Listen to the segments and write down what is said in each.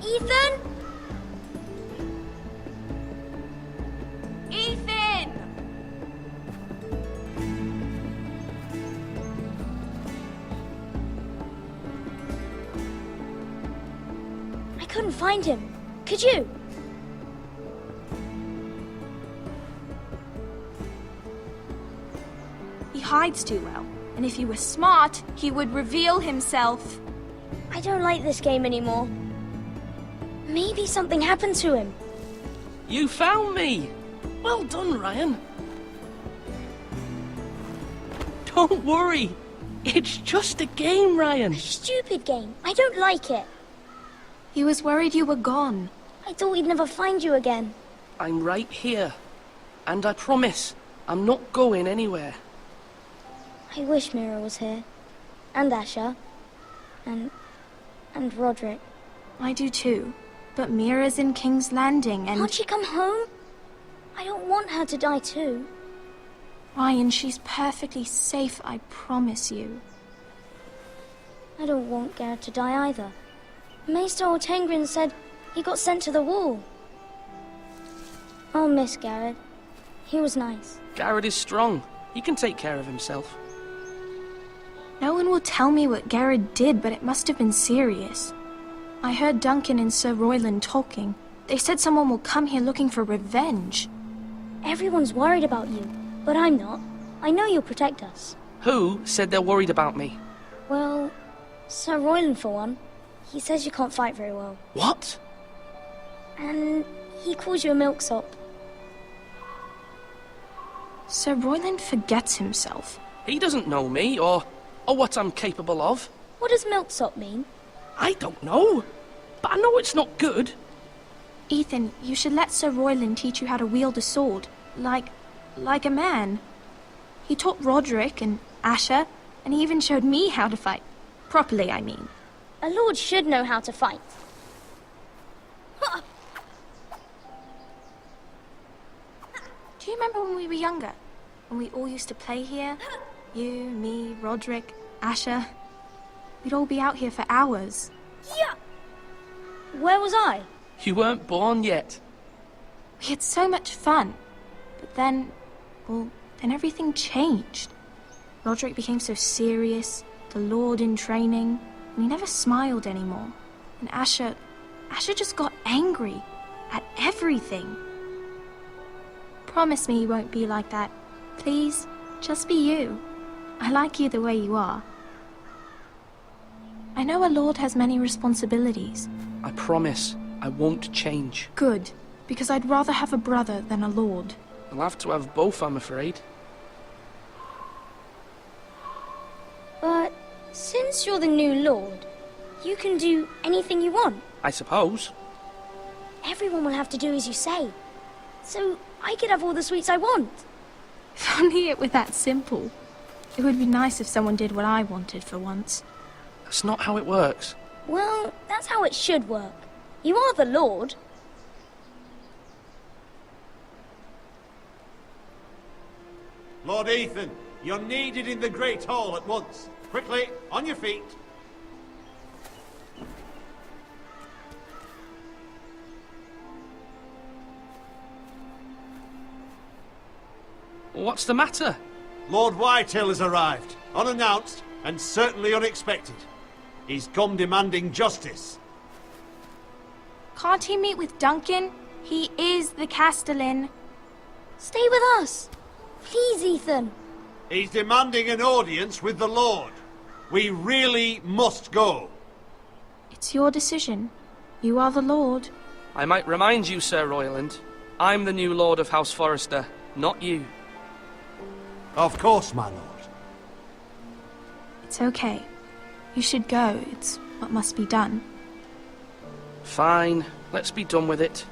Ethan? Ethan! I couldn't find him. Could you? He hides too well, and if he were smart, he would reveal himself. I don't like this game anymore. Maybe something happened to him. You found me! Well done, Ryan. Don't worry. It's just a game, Ryan. Stupid game. I don't like it. He was worried you were gone. I thought we'd never find you again. I'm right here. And I promise, I'm not going anywhere. I wish Mira was here. And Asher. And Roderick. I do too. But Mira's in King's Landing and... Can't she come home? I don't want her to die too. Ryan, she's perfectly safe, I promise you. I don't want Garrett to die either. Maester Ortengrin said he got sent to the wall. I'll miss Garrett. He was nice. Garrett is strong. He can take care of himself. No one will tell me what Garrett did, but it must have been serious. I heard Duncan and Sir Royland talking. They said someone will come here looking for revenge. Everyone's worried about you, but I'm not. I know you'll protect us. Who said they're worried about me? Well, Sir Royland for one. He says you can't fight very well. What? And he calls you a milksop. Sir Royland forgets himself. He doesn't know me, or what I'm capable of. What does milksop mean? I don't know, but I know it's not good. Ethan, you should let Sir Royland teach you how to wield a sword, like a man. He taught Roderick and Asher, and he even showed me how to fight. Properly, I mean. A lord should know how to fight. Do you remember when we were younger? When we all used to play here? You, me, Roderick, Asher. We'd all be out here for hours. Yeah. Where was I? You weren't born yet. We had so much fun. But then everything changed. Roderick became so serious, the Lord in training, and he never smiled anymore. And Asher just got angry at everything. Promise me you won't be like that. Please, just be you. I like you the way you are. I know a lord has many responsibilities. I promise I won't change. Good, because I'd rather have a brother than a lord. I'll have to have both, I'm afraid. But since you're the new lord, you can do anything you want. I suppose. Everyone will have to do as you say. So I could have all the sweets I want. If only it were that simple. It would be nice if someone did what I wanted for once. That's not how it works. Well, that's how it should work. You are the lord. Lord Ethan, you're needed in the Great Hall at once. Quickly, on your feet. What's the matter? Lord Whitehill has arrived, unannounced and certainly unexpected. He's come demanding justice. Can't he meet with Duncan? He is the Castellan. Stay with us. Please, Ethan. He's demanding an audience with the Lord. We really must go. It's your decision. You are the Lord. I might remind you, Sir Royland, I'm the new Lord of House Forrester, not you. Of course, my lord. It's okay. You should go. It's what must be done. Fine, let's be done with it.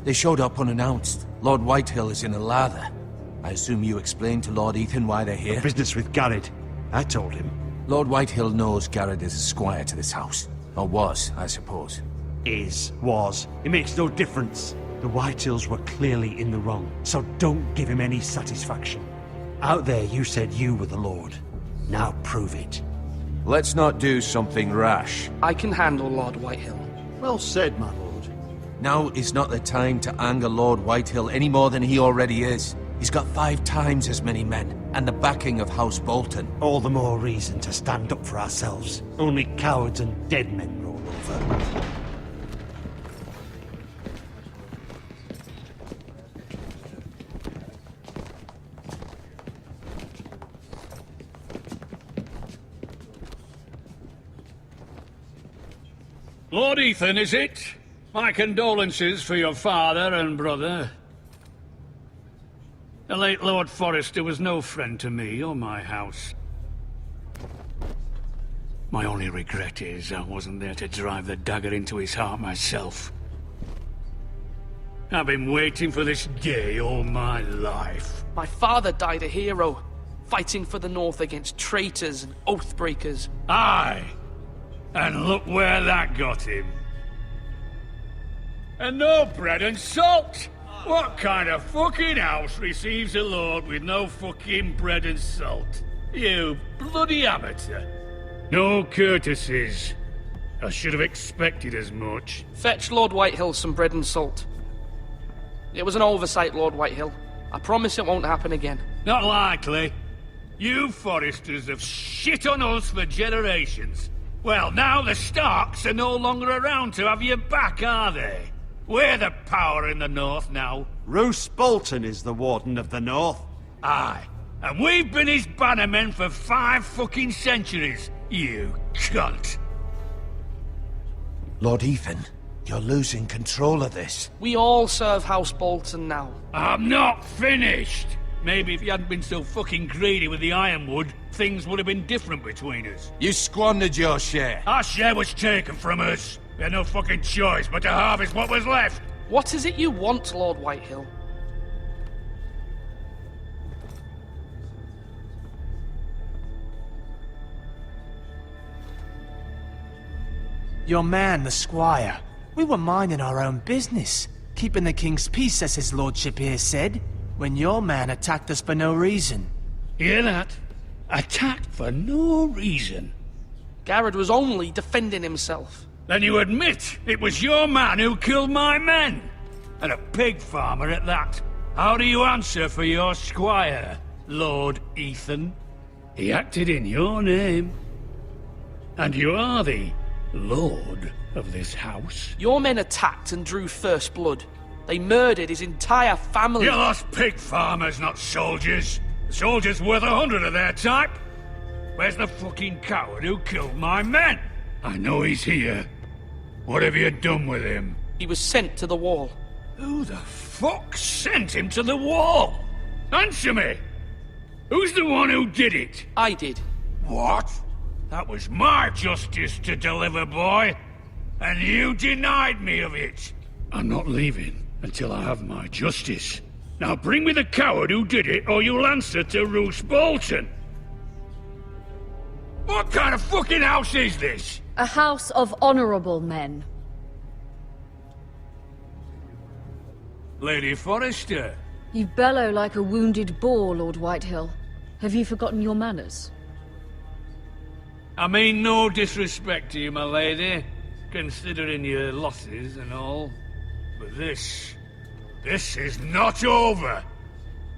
They showed up unannounced. Lord Whitehill is in a lather. I assume you explained to Lord Ethan why they're here? Business with Garrett. I told him. Lord Whitehill knows Garrett is a squire to this house. Or was, I suppose. Was. It makes no difference. The Whitehills were clearly in the wrong, so don't give him any satisfaction. Out there you said you were the Lord. Now prove it. Let's not do something rash. I can handle Lord Whitehill. Well said, my lord. Now is not the time to anger Lord Whitehill any more than he already is. He's got 5 times as many men, and the backing of House Bolton. All the more reason to stand up for ourselves. Only cowards and dead men roll over. Lord Ethan, is it? My condolences for your father and brother. The late Lord Forrester was no friend to me or my house. My only regret is I wasn't there to drive the dagger into his heart myself. I've been waiting for this day all my life. My father died a hero, fighting for the North against traitors and oathbreakers. Aye! And look where that got him. And no bread and salt! What kind of fucking house receives a lord with no fucking bread and salt? You bloody amateur. No courtesies. I should have expected as much. Fetch Lord Whitehill some bread and salt. It was an oversight, Lord Whitehill. I promise it won't happen again. Not likely. You Forresters have shit on us for generations. Well, now the Starks are no longer around to have your back, are they? We're the power in the North now. Roose Bolton is the Warden of the North. Aye. And we've been his bannermen for 5 fucking centuries, you cunt. Lord Ethan, you're losing control of this. We all serve House Bolton now. I'm not finished. Maybe if you hadn't been so fucking greedy with the ironwood, things would have been different between us. You squandered your share. Our share was taken from us. We had no fucking choice but to harvest what was left. What is it you want, Lord Whitehill? Your man, the squire. We were minding our own business, keeping the king's peace, as his lordship here said, when your man attacked us for no reason. Hear that? Attacked for no reason. Garrett was only defending himself. Then you admit it was your man who killed my men? And a pig farmer at that. How do you answer for your squire, Lord Ethan? He acted in your name. And you are the lord of this house. Your men attacked and drew first blood. They murdered his entire family. You lost pig farmers, not soldiers. The soldiers worth 100 of their type. Where's the fucking coward who killed my men? I know he's here. What have you done with him? He was sent to the wall. Who the fuck sent him to the wall? Answer me! Who's the one who did it? I did. What? That was my justice to deliver, boy. And you denied me of it. I'm not leaving until I have my justice. Now bring me the coward who did it, or you'll answer to Roose Bolton. What kind of fucking house is this? A house of honorable men. Lady Forrester. You bellow like a wounded boar, Lord Whitehill. Have you forgotten your manners? I mean no disrespect to you, my lady, considering your losses and all. But this is not over.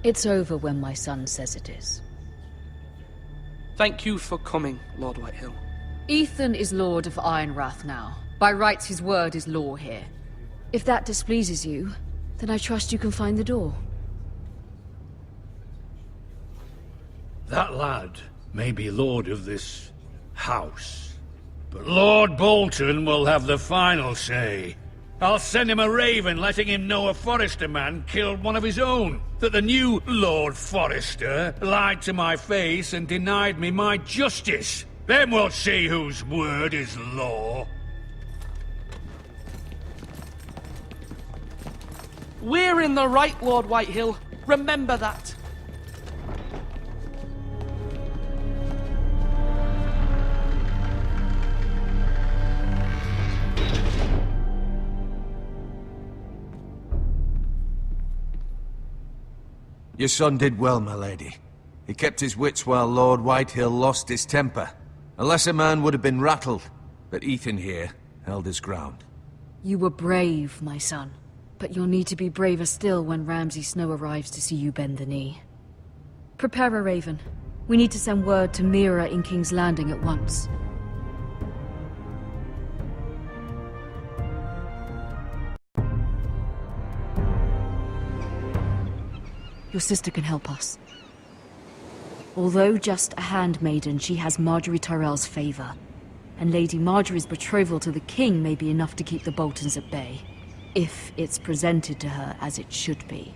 It's over when my son says it is. Thank you for coming, Lord Whitehill. Ethan is Lord of Ironrath now. By rights, his word is law here. If that displeases you, then I trust you can find the door. That lad may be lord of this house, but Lord Bolton will have the final say. I'll send him a raven letting him know a Forrester man killed one of his own. That the new Lord Forrester lied to my face and denied me my justice. Then we'll see whose word is law. We're in the right, Lord Whitehill. Remember that. Your son did well, my lady. He kept his wits while Lord Whitehill lost his temper. A lesser man would have been rattled, but Ethan here held his ground. You were brave, my son. But you'll need to be braver still when Ramsay Snow arrives to see you bend the knee. Prepare a raven. We need to send word to Mira in King's Landing at once. Your sister can help us. Although just a handmaiden, she has Marjorie Tyrell's favor. And Lady Marjorie's betrothal to the king may be enough to keep the Boltons at bay. If it's presented to her as it should be.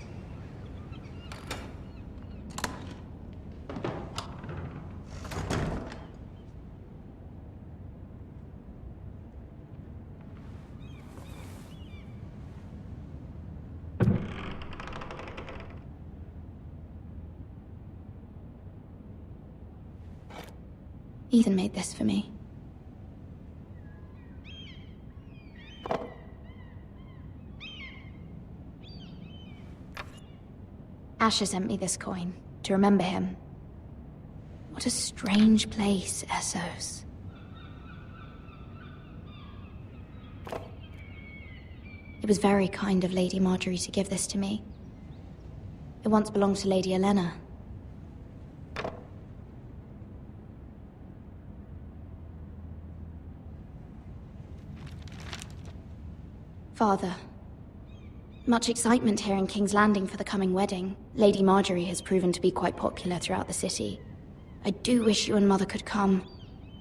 Ethan made this for me. Asher sent me this coin, to remember him. What a strange place, Essos. It was very kind of Lady Marjorie to give this to me. It once belonged to Lady Elena. Father. Much excitement here in King's Landing for the coming wedding. Lady Marjorie has proven to be quite popular throughout the city. I do wish you and Mother could come,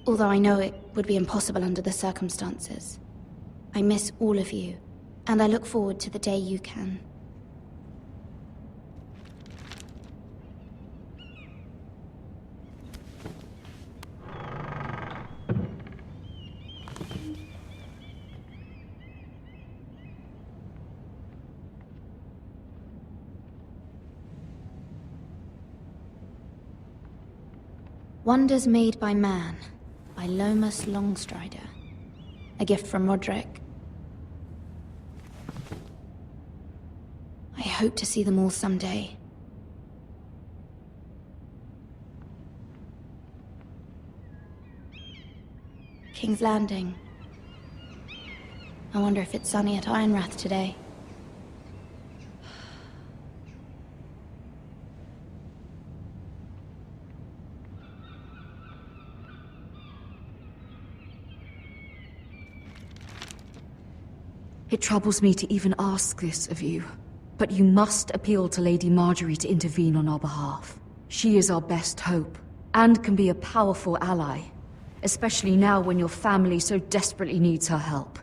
although I know it would be impossible under the circumstances. I miss all of you, and I look forward to the day you can. Wonders Made by Man, by Lomas Longstrider. A gift from Roderick. I hope to see them all someday. King's Landing. I wonder if it's sunny at Ironrath today. It troubles me to even ask this of you, but you must appeal to Lady Marjorie to intervene on our behalf. She is our best hope, and can be a powerful ally, especially now when your family so desperately needs her help.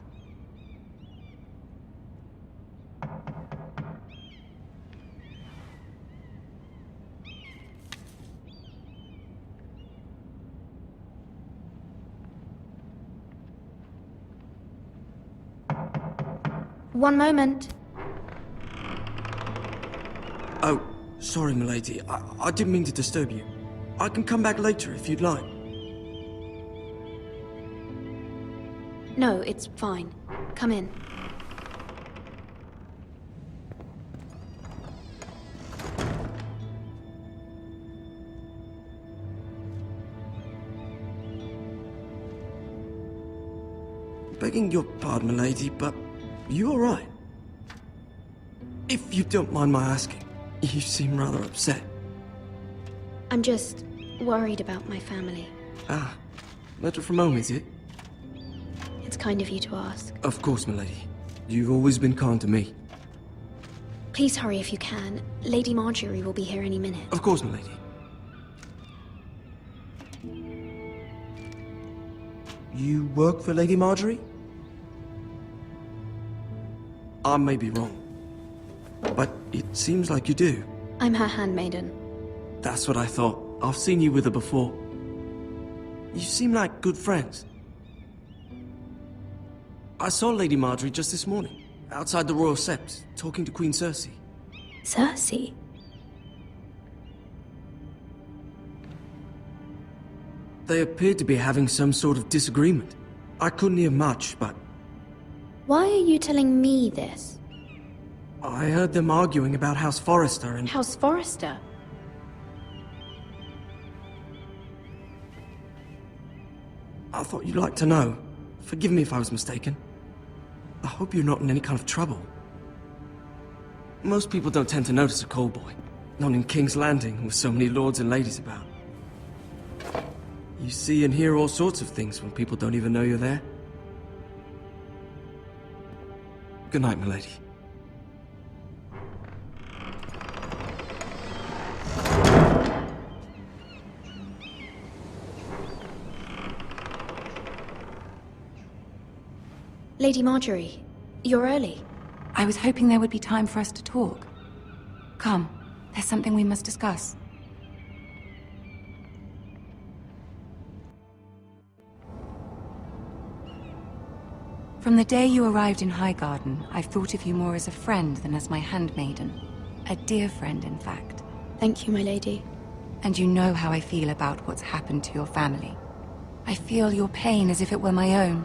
One moment. Oh, sorry, milady. I didn't mean to disturb you. I can come back later if you'd like. No, it's fine. Come in. Begging your pardon, milady, but you all right? If you don't mind my asking, you seem rather upset. I'm just worried about my family. Ah, letter from home, is it? It's kind of you to ask. Of course, milady. You've always been kind to me. Please hurry if you can. Lady Marjorie will be here any minute. Of course, milady. You work for Lady Marjorie? I may be wrong, but it seems like you do. I'm her handmaiden. That's what I thought. I've seen you with her before. You seem like good friends. I saw Lady Marjorie just this morning. outside the Royal Sept, talking to Queen Cersei. Cersei? They appeared to be having some sort of disagreement. I couldn't hear much, but Why are you telling me this? I heard them arguing about House Forrester and... House Forrester? I thought you'd like to know. Forgive me if I was mistaken. I hope you're not in any kind of trouble. Most people don't tend to notice a callboy. Not in King's Landing, with so many lords and ladies about. You see and hear all sorts of things when people don't even know you're there. Good night, milady. Lady Marjorie, you're early. I was hoping there would be time for us to talk. Come, there's something we must discuss. From the day you arrived in Highgarden, I've thought of you more as a friend than as my handmaiden. A dear friend, in fact. Thank you, my lady. And you know how I feel about what's happened to your family. I feel your pain as if it were my own.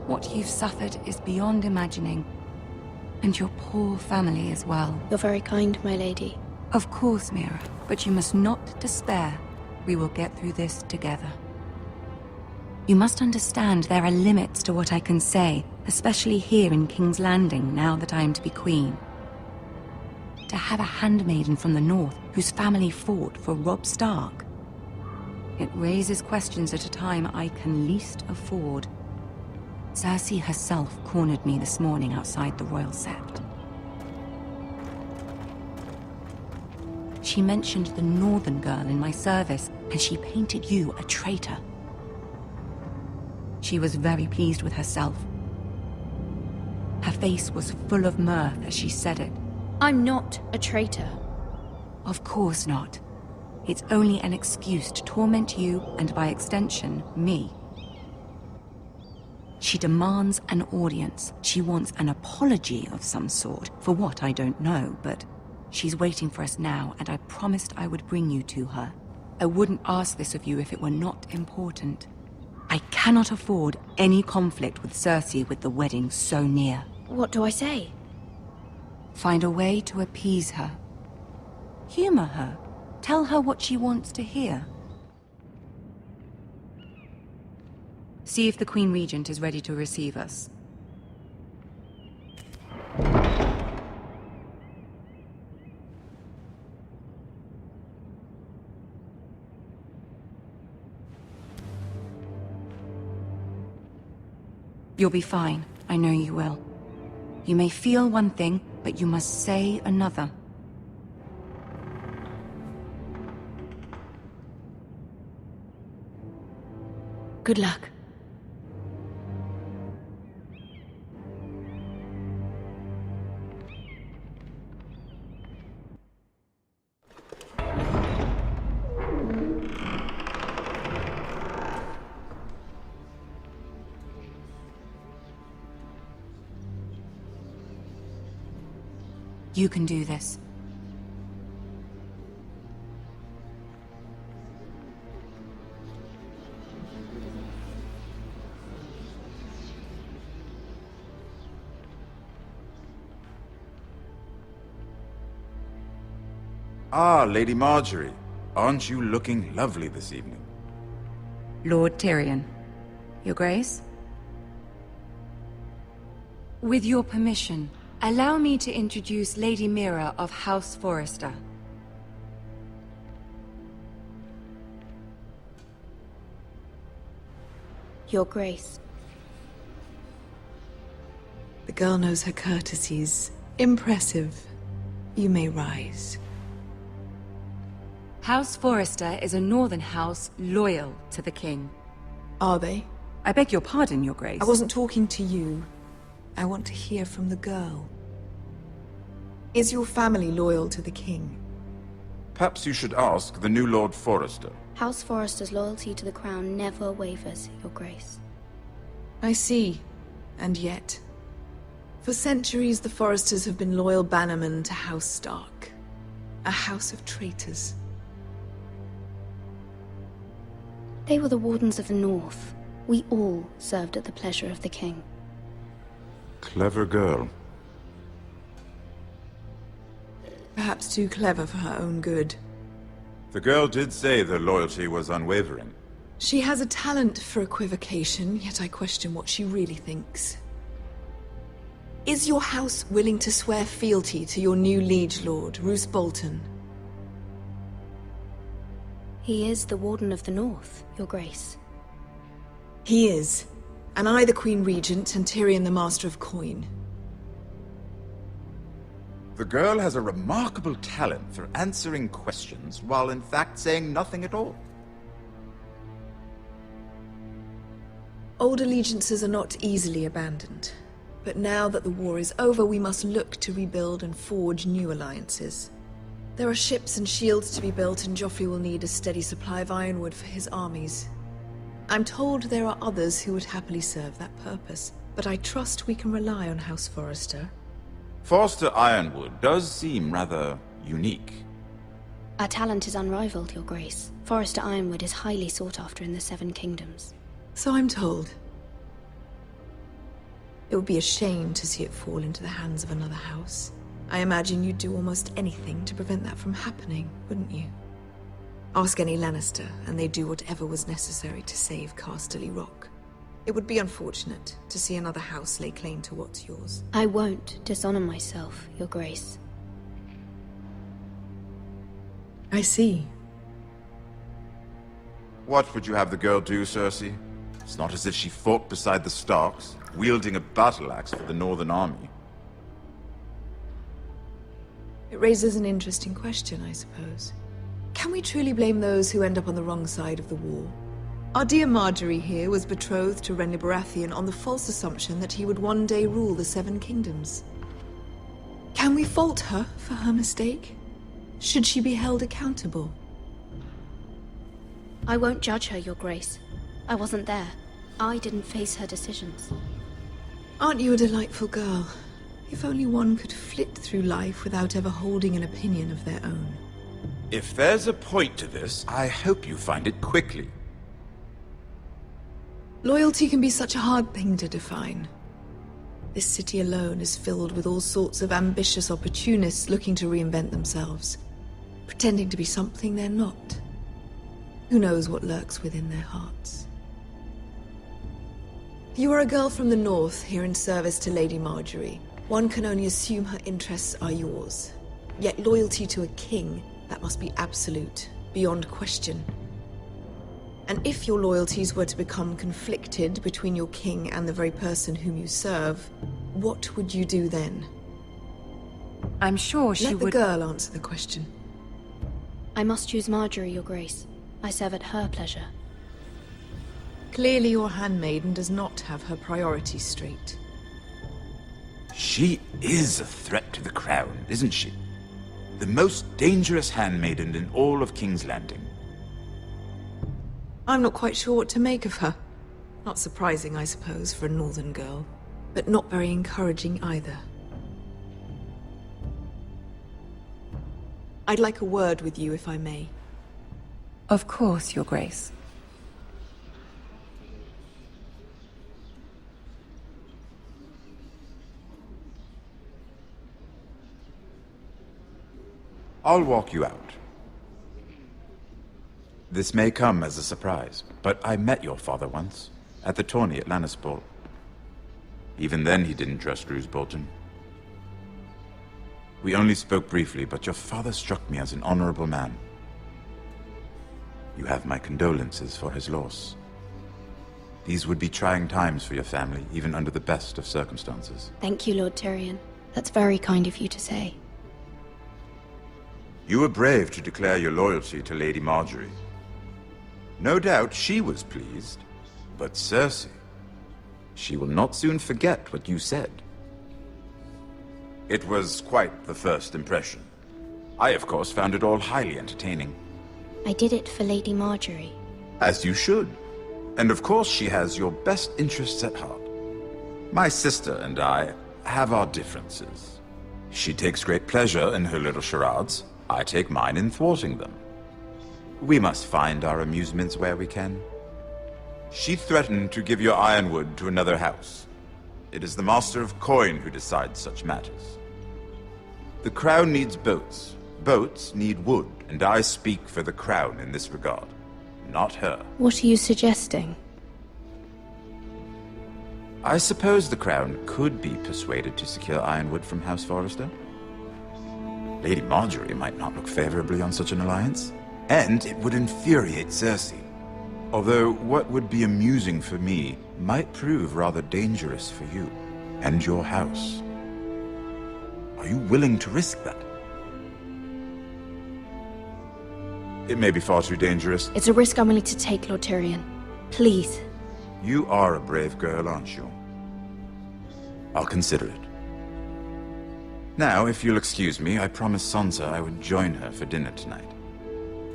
What you've suffered is beyond imagining. And your poor family as well. You're very kind, my lady. Of course, Mira, but you must not despair. We will get through this together. You must understand there are limits to what I can say, especially here in King's Landing, now that I am to be queen. To have a handmaiden from the north whose family fought for Robb Stark. It raises questions at a time I can least afford. Cersei herself cornered me this morning outside the Royal Sept. She mentioned the northern girl in my service, and she painted you a traitor. She was very pleased with herself. Her face was full of mirth as she said it. I'm not a traitor. Of course not. It's only an excuse to torment you, and by extension, me. She demands an audience. She wants an apology of some sort, for what I don't know, but she's waiting for us now, and I promised I would bring you to her. I wouldn't ask this of you if it were not important. I cannot afford any conflict with Cersei with the wedding so near. What do I say? Find a way to appease her. Humor her. Tell her what she wants to hear. See if the Queen Regent is ready to receive us. You'll be fine. I know you will. You may feel one thing, but you must say another. Good luck. You can do this. Ah, Lady Marjorie. Aren't you looking lovely this evening? Lord Tyrion. Your Grace? With your permission, allow me to introduce Lady Mira of House Forrester. Your Grace. The girl knows her courtesies. Impressive. You may rise. House Forrester is a northern house loyal to the king. Are they? I beg your pardon, Your Grace. I wasn't talking to you. I want to hear from the girl. Is your family loyal to the king? Perhaps you should ask the new Lord Forrester. House Forrester's loyalty to the crown never wavers, Your Grace. I see. And yet... For centuries, the Forresters have been loyal bannermen to House Stark. A house of traitors. They were the Wardens of the North. We all served at the pleasure of the king. Clever girl. Perhaps too clever for her own good. The girl did say their loyalty was unwavering. She has a talent for equivocation, yet I question what she really thinks. Is your house willing to swear fealty to your new liege lord, Roose Bolton? He is the Warden of the North, Your Grace. He is. And I the Queen Regent, and Tyrion the Master of Coin. The girl has a remarkable talent for answering questions while in fact saying nothing at all. Old allegiances are not easily abandoned. But now that the war is over, we must look to rebuild and forge new alliances. There are ships and shields to be built, and Joffrey will need a steady supply of ironwood for his armies. I'm told there are others who would happily serve that purpose, but I trust we can rely on House Forrester. Forrester Ironwood does seem rather unique. Our talent is unrivaled, Your Grace. Forrester Ironwood is highly sought after in the Seven Kingdoms. So I'm told. It would be a shame to see it fall into the hands of another house. I imagine you'd do almost anything to prevent that from happening, wouldn't you? Ask any Lannister, and they'd do whatever was necessary to save Casterly Rock. It would be unfortunate to see another house lay claim to what's yours. I won't dishonor myself, Your Grace. I see. What would you have the girl do, Cersei? It's not as if she fought beside the Starks, wielding a battle axe for the Northern Army. It raises an interesting question, I suppose. Can we truly blame those who end up on the wrong side of the war? Our dear Marjorie here was betrothed to Renly Baratheon on the false assumption that he would one day rule the Seven Kingdoms. Can we fault her for her mistake? Should she be held accountable? I won't judge her, Your Grace. I wasn't there. I didn't face her decisions. Aren't you a delightful girl? If only one could flit through life without ever holding an opinion of their own. If there's a point to this, I hope you find it quickly. Loyalty can be such a hard thing to define. This city alone is filled with all sorts of ambitious opportunists looking to reinvent themselves, pretending to be something they're not. Who knows what lurks within their hearts? You are a girl from the north, here in service to Lady Marjorie. One can only assume her interests are yours. Yet loyalty to a king, that must be absolute, beyond question. And if your loyalties were to become conflicted between your king and the very person whom you serve, what would you do then? I'm sure she would... Let the girl answer the question. I must choose Marjorie, Your Grace. I serve at her pleasure. Clearly your handmaiden does not have her priorities straight. She is a threat to the crown, isn't she? The most dangerous handmaiden in all of King's Landing. I'm not quite sure what to make of her. Not surprising, I suppose, for a northern girl, but not very encouraging either. I'd like a word with you, if I may. Of course, Your Grace. I'll walk you out. This may come as a surprise, but I met your father once, at the tourney at Lannisport. Even then he didn't trust Roose Bolton. We only spoke briefly, but your father struck me as an honorable man. You have my condolences for his loss. These would be trying times for your family, even under the best of circumstances. Thank you, Lord Tyrion. That's very kind of you to say. You were brave to declare your loyalty to Lady Marjorie. No doubt she was pleased, but Cersei, she will not soon forget what you said. It was quite the first impression. I, of course, found it all highly entertaining. I did it for Lady Marjorie. As you should. And of course she has your best interests at heart. My sister and I have our differences. She takes great pleasure in her little charades. I take mine in thwarting them. We must find our amusements where we can. She threatened to give your ironwood to another house. It is the Master of Coin who decides such matters. The Crown needs boats. Boats need wood, and I speak for the Crown in this regard, not her. What are you suggesting? I suppose the Crown could be persuaded to secure ironwood from House Forrester. Lady Marjorie might not look favorably on such an alliance, and it would infuriate Cersei. Although what would be amusing for me might prove rather dangerous for you and your house. Are you willing to risk that? It may be far too dangerous. It's a risk I'm willing to take, Lord Tyrion. Please. You are a brave girl, aren't you? I'll consider it. Now, if you'll excuse me, I promised Sansa I would join her for dinner tonight.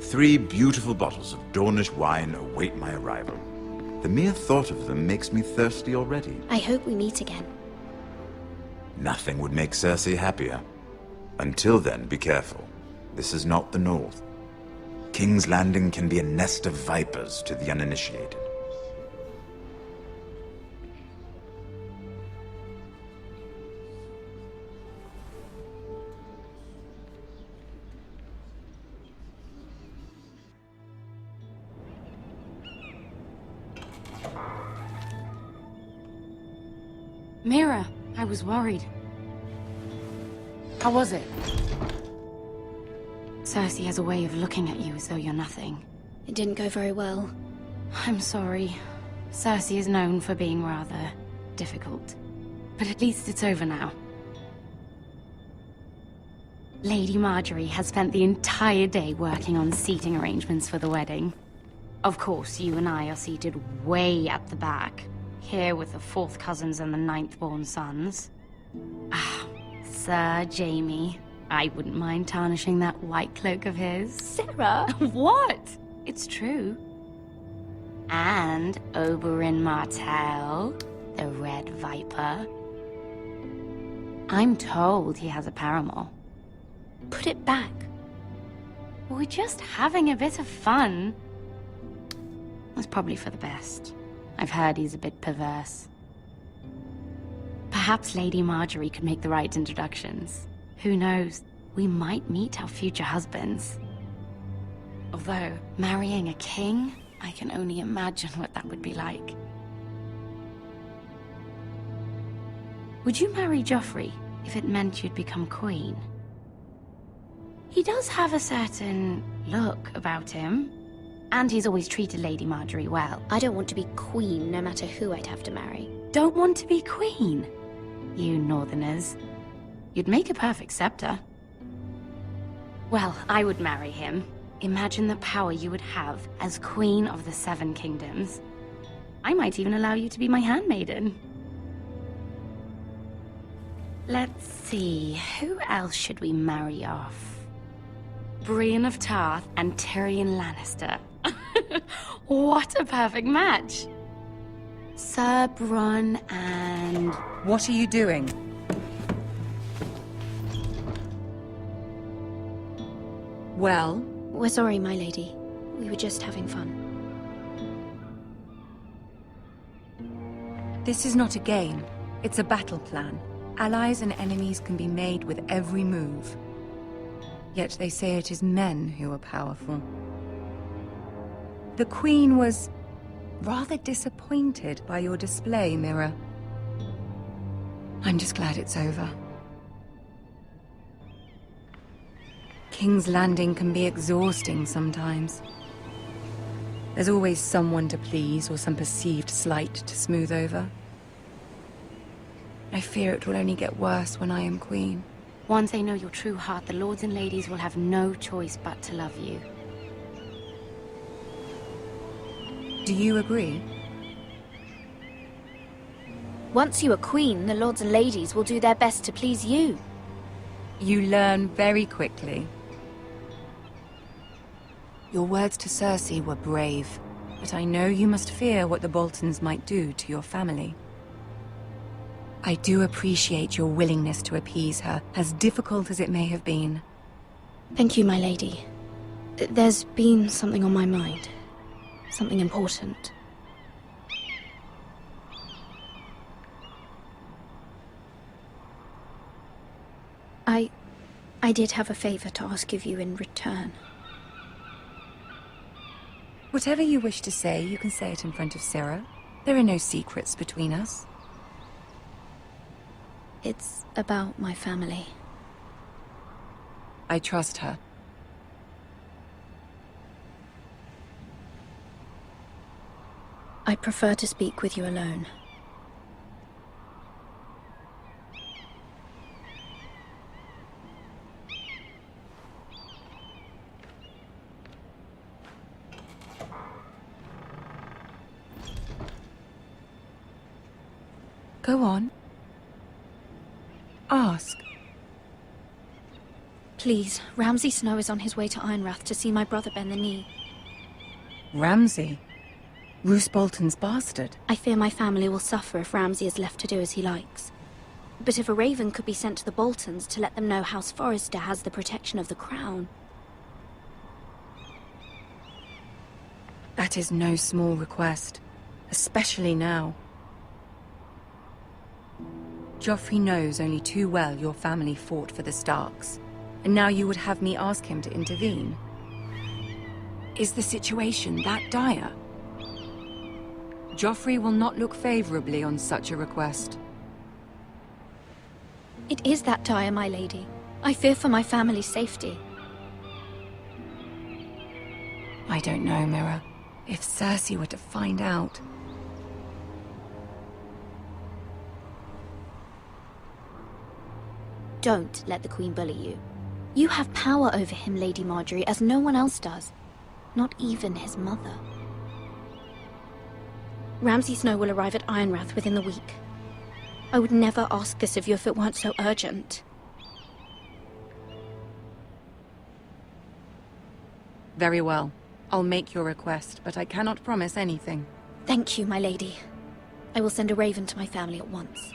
3 beautiful bottles of Dornish wine await my arrival. The mere thought of them makes me thirsty already. I hope we meet again. Nothing would make Cersei happier. Until then, be careful. This is not the North. King's Landing can be a nest of vipers to the uninitiated. Mira, I was worried. How was it? Cersei has a way of looking at you as though you're nothing. It didn't go very well. I'm sorry. Cersei is known for being rather difficult. But at least it's over now. Lady Marjorie has spent the entire day working on seating arrangements for the wedding. Of course, you and I are seated way at the back. Here with the 4th cousins and the 9th-born sons. Ah, Sir Jaime. I wouldn't mind tarnishing that white cloak of his. Sarah! What? It's true. And Oberyn Martell, the Red Viper. I'm told he has a paramour. Put it back. We're just having a bit of fun. That's probably for the best. I've heard he's a bit perverse. Perhaps Lady Marjorie could make the right introductions. Who knows? We might meet our future husbands. Although, marrying a king, I can only imagine what that would be like. Would you marry Joffrey if it meant you'd become queen? He does have a certain look about him. And he's always treated Lady Marjorie well. I don't want to be queen, no matter who I'd have to marry. Don't want to be queen? You northerners. You'd make a perfect scepter. Well, I would marry him. Imagine the power you would have as Queen of the 7 Kingdoms. I might even allow you to be my handmaiden. Let's see, who else should we marry off? Brienne of Tarth and Tyrion Lannister. What a perfect match! Sir Bronn and... What are you doing? Well? We're sorry, my lady. We were just having fun. This is not a game. It's a battle plan. Allies and enemies can be made with every move. Yet they say it is men who are powerful. The Queen was rather disappointed by your display, Mira. I'm just glad it's over. King's Landing can be exhausting sometimes. There's always someone to please or some perceived slight to smooth over. I fear it will only get worse when I am queen. Once they know your true heart, the lords and ladies will have no choice but to love you. Do you agree? Once you are queen, the lords and ladies will do their best to please you. You learn very quickly. Your words to Cersei were brave, but I know you must fear what the Boltons might do to your family. I do appreciate your willingness to appease her, as difficult as it may have been. Thank you, my lady. There's been something on my mind. Something important. I did have a favor to ask of you in return. Whatever you wish to say, you can say it in front of Sarah. There are no secrets between us. It's about my family. I trust her. I prefer to speak with you alone. Go on. Ask. Please, Ramsay Snow is on his way to Ironrath to see my brother bend the knee. Ramsay? Roose Bolton's bastard? I fear my family will suffer if Ramsay is left to do as he likes. But if a raven could be sent to the Boltons to let them know House Forrester has the protection of the crown... That is no small request, especially now. Joffrey knows only too well your family fought for the Starks, and now you would have me ask him to intervene. Is the situation that dire? Joffrey will not look favorably on such a request. It is that dire, my lady. I fear for my family's safety. I don't know, Mira. If Cersei were to find out... Don't let the Queen bully you. You have power over him, Lady Marjorie, as no one else does. Not even his mother. Ramsay Snow will arrive at Ironrath within the week. I would never ask this of you if it weren't so urgent. Very well. I'll make your request, but I cannot promise anything. Thank you, my lady. I will send a raven to my family at once.